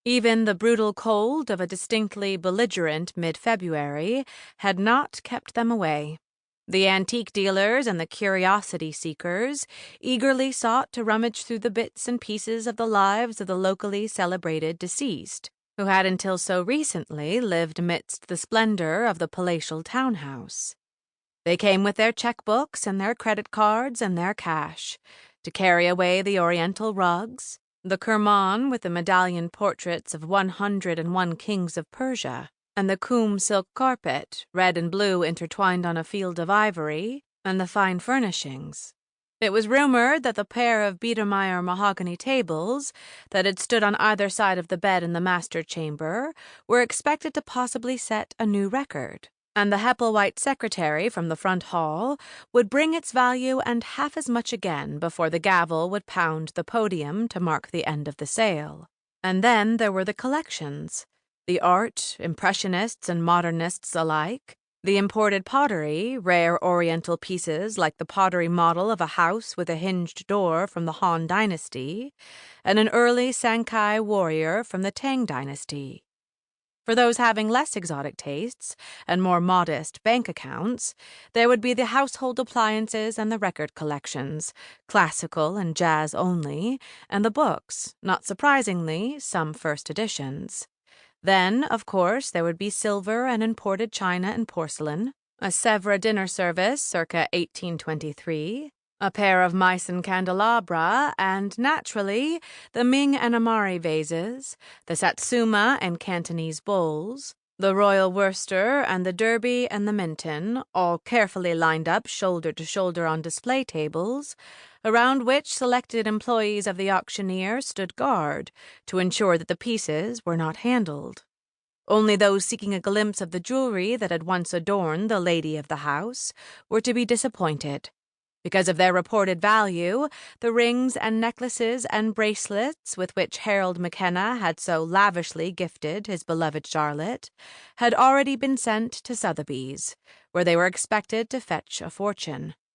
Even the brutal cold of a distinctly belligerent mid-February had not kept them away. The antique dealers and the curiosity seekers eagerly sought to rummage through the bits and pieces of the lives of the locally celebrated deceased, who had until so recently lived amidst the splendor of the palatial townhouse. They came with their checkbooks and their credit cards and their cash, to carry away the oriental rugs, the kurman with the medallion portraits of 101 kings of Persia, and the coum silk carpet, red and blue intertwined on a field of ivory, and the fine furnishings. It was rumored that the pair of Biedermeier mahogany tables that had stood on either side of the bed in the master chamber were expected to possibly set a new record, and the Hepplewhite secretary from the front hall would bring its value and half as much again before the gavel would pound the podium to mark the end of the sale. And then there were the collections, the art, impressionists and modernists alike, the imported pottery, rare oriental pieces like the pottery model of a house with a hinged door from the Han dynasty, and an early Sankai warrior from the Tang dynasty. For those having less exotic tastes and more modest bank accounts, there would be the household appliances and the record collections, classical and jazz only, and the books, not surprisingly, some first editions. Then, of course, there would be silver and imported china and porcelain, a Sèvres dinner service circa 1823, a pair of Meissen candelabra, and, naturally, the Ming and Amari vases, the Satsuma and Cantonese bowls, the Royal Worcester and the Derby and the Minton, all carefully lined up shoulder to shoulder on display tables, around which selected employees of the auctioneer stood guard to ensure that the pieces were not handled. Only those seeking a glimpse of the jewelry that had once adorned the lady of the house were to be disappointed. Because of their reported value, the rings and necklaces and bracelets with which Harold McKenna had so lavishly gifted his beloved Charlotte had already been sent to Sotheby's, where they were expected to fetch a fortune.